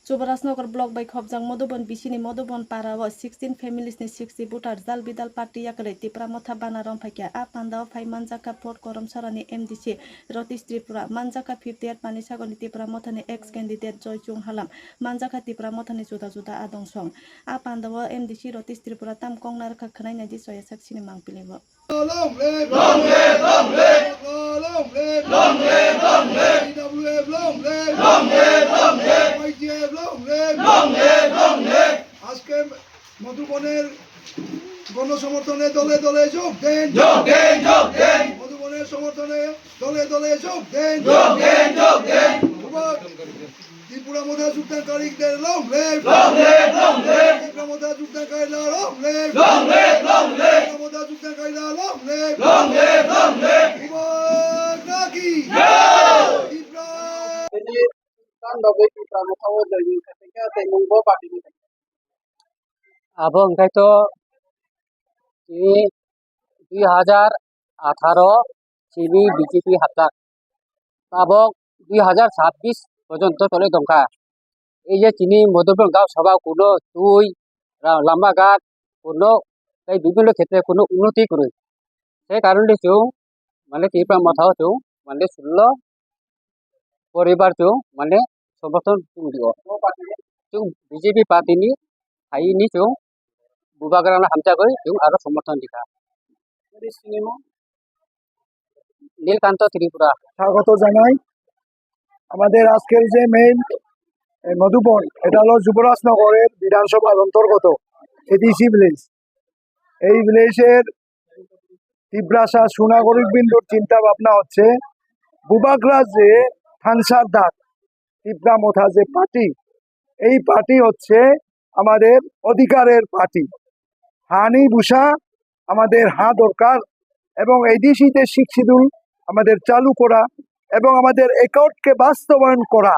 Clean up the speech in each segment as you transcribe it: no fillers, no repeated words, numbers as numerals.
Jubarasnagar block by Khobjang Modubon Bisini Modubon Parawa 16 families ni 60 butar Zal Bidal Party Yakre Tipra Motha Banaram Pakia Apandao Pai Manjaka Port Koram Sarani MDC Rotis Tripura Manjaka 58 Panisagoni Tipra Mothani ex candidate Joy Chung Halam Manjaka Tipra Mothani Juda Juda Adong Song Apandao MDC Rotis Tripura Tam Kongnar Kakhanai Nadi Soya Saksini Mangpilibo Long live, long live, long live, long live, long live, long live, EWF, long live, long live, long live, YGF, long live, long live, long live. আজকে মধুবনের গণসমর্থনে দলে দলে যোগ দেন, যোগ দেন, যোগ দেন। মধুবনের সমর্থনে দলে দলে যোগ দেন, যোগ দেন, যোগ দেন। ত্রিপুরা মধ্যে যোগদানকারীদের long live, long live, long live. Tripura মধ্যে যোগদানকারীরা long live, long live, long live. Tripura মধ্যে যোগদানকারীরা long live, long live, long live. নাকি Tripura Jadi kan bagai kita mau tahu dari ketika tembung parti ini. Abang itu di 2018 চিনি BJP হাতক এবং 2026 পর্যন্ত চলে দংকা এই যে চিনি মধুপুর গাঁও সভা কোনো তুই লাম্বাঘাট কোনো এই বিভিন্ন ক্ষেত্রে কোনো উন্নতি করে সেই কারণে চৌ মানে ত্রিপুরা মাথাও চৌ মানে 16 পরিবার চৌ মানে সমর্থন দিব চৌ বিজেপি পার্টিনি হাইনি চৌ বুবাগ্রানা হামচাকৈ চৌ আৰু সমর্থন দিখা Jadi sinimo নীলকান্ত ত্রিপুরা স্বাগত জানাই। আমাদের আজকের যে মেইন মধুবন এটা হলো যুবরাজনগরের বিধানসভার অন্তর্গত এডিসি ভিলেজ। এই ভিলেজের তিব্রাসা সুনাগরিক বিন্দুর চিন্তা ভাবনা হচ্ছে বুবাগ্রা যে থানসার দাগ তিব্রা মোথা যে পার্টি এই পার্টি হচ্ছে আমাদের অধিকারের পার্টি। হানি বুসা আমাদের দরকার এবং এডিসিতে শিক্ষিদুল আমাদের চালু করা এবং আমাদের অ্যাকাউন্টকে বাস্তবায়ন করা।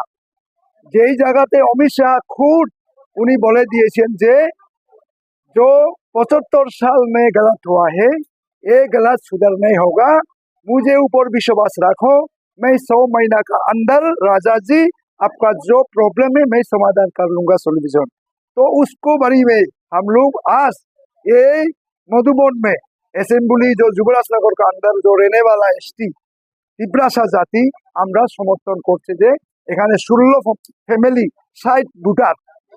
যেই জায়গাতে অমিত শাহ খুদ উনি বলে দিয়েছেন যে जो 75 साल में गलत हुआ है ये गलत सुधर नहीं होगा, मुझे ऊपर विश्वास रखो, मैं 100 महीना का अंदर राजा जी आपका जो प्रॉब्लम है मैं समाधान कर लूंगा सोल्यूशन। तो उसको बड़ी में हम लोग आज ये मधुबन में असेंबली जो जुबराजनगर का अंदर जो रहने वाला एसटी তিব্রাসা জাতি আমরা সমর্থন করছে যে এখানে 16 ফ্যামিলি 60 ভোটার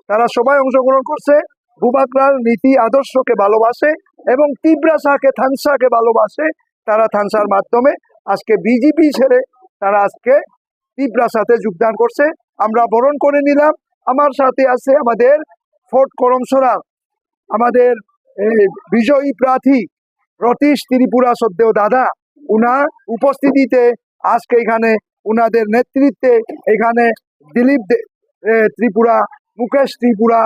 তারা সবাই অংশগ্রহণ করছে। বুবাগ্রার নীতি আদর্শকে ভালোবাসে এবং তিব্রাসাকে থানসাকে ভালোবাসে। তারা থানসার মাধ্যমে আজকে বিজেপি ছেড়ে তারা আজকে তিব্রাসাতে যোগদান করছে। আমরা বরণ করে নিলাম। আমার সাথে আছে আমাদের ফোর্ট করমসরা আমাদের বিজয়ী প্রার্থী রতীশ ত্রিপুরা সদ্দেও দাদা উনার উপস্থিতিতে আজকে এখানে উনাদের নেতৃত্বে এখানে দিলীপ ত্রিপুরা মুকেশ ত্রিপুরা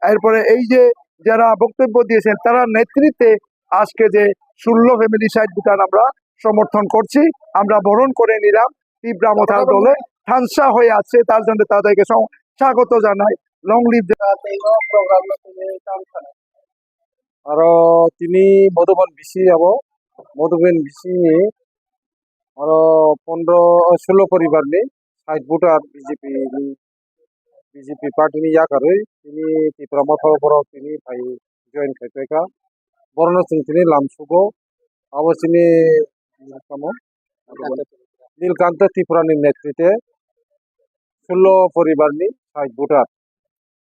এরপরে এই যে যারা বক্তব্য দিয়েছেন তারা নেতৃত্বে আজকে যে 16 ফ্যামিলি সাইড ভুটান আমরা সমর্থন করছি। আমরা বরণ করে নিলাম ত্রিপুরা মথার দলে থানসা হয়ে আছে তার জন্য তাদেরকে স্বাগত জানাই। Long live program ini kan kan. Aro tini Modhuban BC abo Modhuban BC ni aro 16 poribar ni 60 voter BJP party ni ya karoi tini Tripura mothor boro tini pai join khaiteka borno tini lamsugo abo tini kamo Nilkanta Tripura ni নেতৃত্বে 16 পরিবার ni 60 voter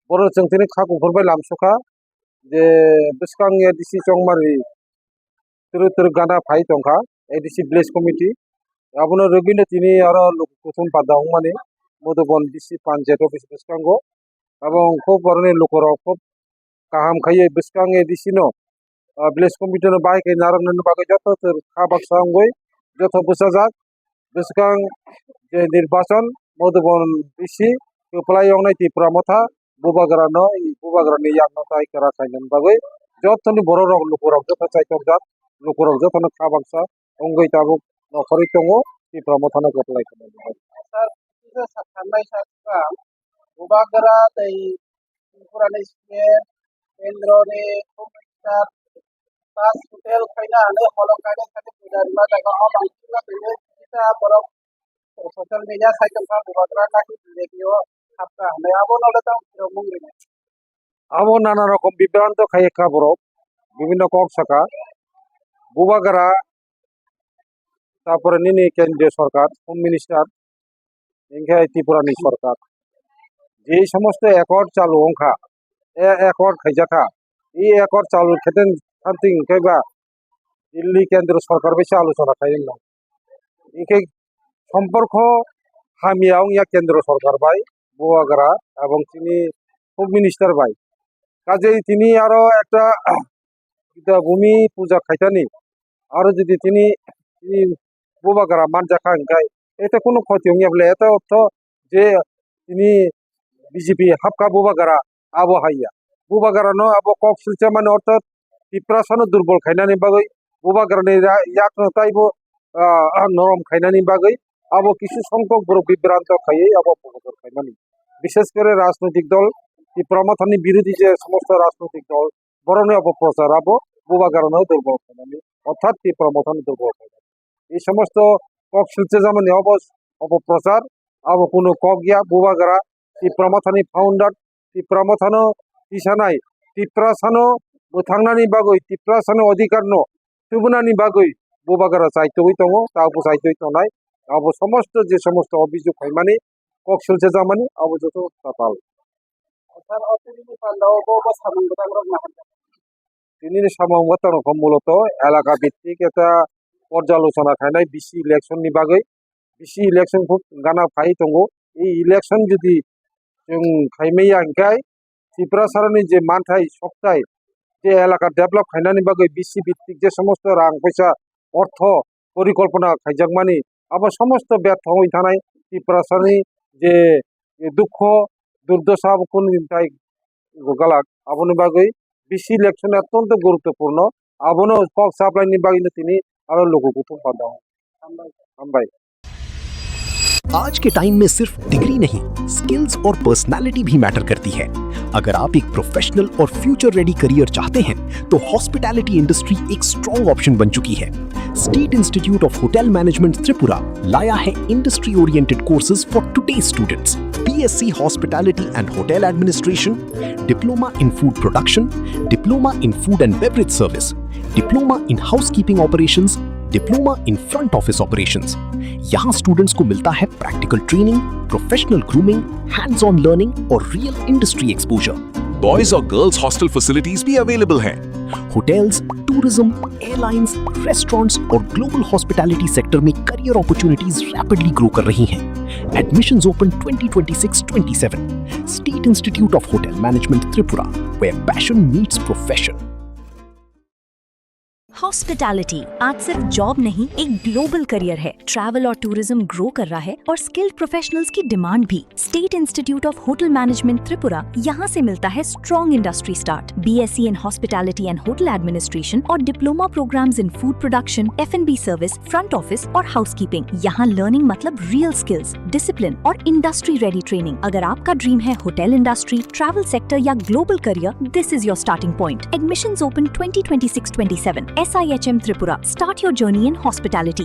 boro tini khaku phorbai lamsuka যে Biskang ADC চংমারি তিরুতির গানা ফাই তংখা ADC village committee আবনো রবিনে তিনি আর প্রথম পাদাং মানে মধুবন ডিসি পঞ্চায়েত অফিস বিস্কাঙ্গ এবং খুব বড় লোকর খুব কাহাম খাইয়ে বিস্কাং এডিসি নো ভিলেজ কমিটি নো বাইক নারন বাকে যত খাবাক সঙ্গই যত বুঝাজাক বিস্কাং যে নির্বাচন মধুবন ডিসি প্লাই অংনাই ত্রিপুরা মথা বুবাগ্রানো বুবাগ্রানি ইয়ানো তাই করা খাইলেন বাগৈ যতনি বড় রক লোকরক যত চাইতক জাত লোকরক যতন খাবাকসা অঙ্গই তাবুক নখরি তঙ্গ ত্রিপুরা মথানো গপলাই খাইলেন Sar kita sampai saat sekarang Ubagara dari ukuran square Endro ni komentar pas hotel kaina ada kalau kada kada tidak lima jaga orang kita pilih kita borok sosial media saya tempat Ubagara nak video habka hane abo nole tang kiro mungri abo nana rokom bibranto khai kaborok bibhinno kok saka bubagara তারপরে নিনি কেন্দ্রীয় সরকার home minister Inca ত্রিপুরানি সরকার যে সমস্ত acre চালু অংখা acre খাইজাখা এই acre চালুর ক্ষেত্রে something ইনকাইবা Delhi কেন্দ্র সরকার বেশি আলোচনা খাইলেন না ইনকে সম্পর্ক হামিয়াও ইয়া কেন্দ্র সরকার ভাই বুয়াগরা এবং তিনি হোম মিনিস্টার ভাই কাজেই তিনি আরো একটা ভূমি পূজা খাইতানি আরো যদি তিনি বুবাগারা মানজাখা ইনকাই এতে কোনো ক্ষতি হইয়া বলে এত অর্থ যে তিনি বিজেপি হাপকা বুবাগারা আবো হাইয়া বুবাগারা ন আবো কক শিলছে মানে অর্থাৎ পিপ্রাসানো দুর্বল খাইনানি বাগৈ বুবাগারানি ইয়াক তাইব নরম খাইনানি বাগৈ আবো কিছু সংখ্যক বড় বিভ্রান্ত খাইয়ে আবো প্রবচন খাইনানি বিশেষ করে রাজনৈতিক দল প্রমথনী বিরোধী যে সমস্ত রাজনৈতিক দল বরণে অপপ্রচার আবো বুবাগারানো দুর্বল খাইনানি অর্থাৎ প্রমথনী দুর্বল খাইনানি এই সমস্ত কক শিলছে যেমন অপপ্রচার আবো কোনো কক গিয়া বুবাগারা প্রমথনী ফাউন্ডার প্রমথনো তিসানাই টিপ্রাসানো থাংনানি বাগৈ টিপ্রাসানো অধিকার ন তুবনানি বাগৈ বুবাগারা চাইতে হই দङ তাবো চাইতে হই তনাই আবো সমস্ত যে সমস্ত অভিযোগ হয় মানে কক শিলছে জামানি আবো যত তাতাল Otar otiri pandao bo samang batang rok nahan তিনি সামংগত রকম মূলত এলাকা ভিত্তিক একটা পর্যালোচনা খাইনাই বিসি ইলেকশননি বাগৈ বিসি ইলেকশন খুব গানা ফাই দङ এই ইলেকশন যদি जों खाइमेया इनकाय ত্রিপুরাসারনি যে মানথাই সপ্তাহে যে এলাকা ডেভেলপ খাইনানি বাগৈ বিসি ভিত্তিক যে সমস্ত রাং পয়সা অর্থ পরিকল্পনা খাইজাকমানি আবার সমস্ত ব্যর্থ হই থানায় ত্রিপুরাসারনি যে দুঃখ দুর্দশা কোন তাই গালাক আবনি বাগৈ বিসি ইলেকশন অত্যন্ত গুরুত্বপূর্ণ আবনো কক সাপ্লাইনি বাগৈ তিনি আরো লোককুতুম পাদাও আমবাই आज के टाइम में सिर्फ डिग्री नहीं, स्किल्स और पर्सनालिटी भी मैटर करती है। अगर आप एक प्रोफेशनल और फ्यूचर रेडी करियर चाहते हैं, तो हॉस्पिटैलिटी इंडस्ट्री एक स्ट्रॉन्ग ऑप्शन बन चुकी है। State institute of hotel management Tripura लाया है industry oriented courses for today's students. BSc hospitality and hotel administration, diploma in food production, diploma in food and beverage service, diploma in housekeeping operations, diploma in front office operations. यहाँ students को मिलता है practical training, professional grooming, hands on learning और real industry exposure. Boys और girls hostel facilities भी available हैं। Hotels, tourism, airlines, restaurants और global hospitality sector में करियर अपॉर्चुनिटीज रैपिडली ग्रो कर रही हैं। Admissions open 2026-27। State institute of hotel management Tripura, where passion meets profession। Hospitality आज सिर्फ जॉब नहीं, एक ग्लोबल करियर है। ट्रैवल और टूरिज्म ग्रो कर रहा है और स्किल्ड प्रोफेशनल्स की डिमांड भी। State institute of hotel management Tripura, यहाँ से मिलता है strong industry start. BSc in hospitality and hotel administration और diploma programs in food production, F&B service, front office और हाउसकीपिंग। यहाँ लर्निंग मतलब रियल स्किल्स, डिसिप्लिन और इंडस्ट्री रेडी ट्रेनिंग। अगर आपका ड्रीम है होटल इंडस्ट्री, ट्रैवल सेक्टर या global career, this is your starting point. Admissions open 2026-27। SIHM Tripura. Start your journey in hospitality.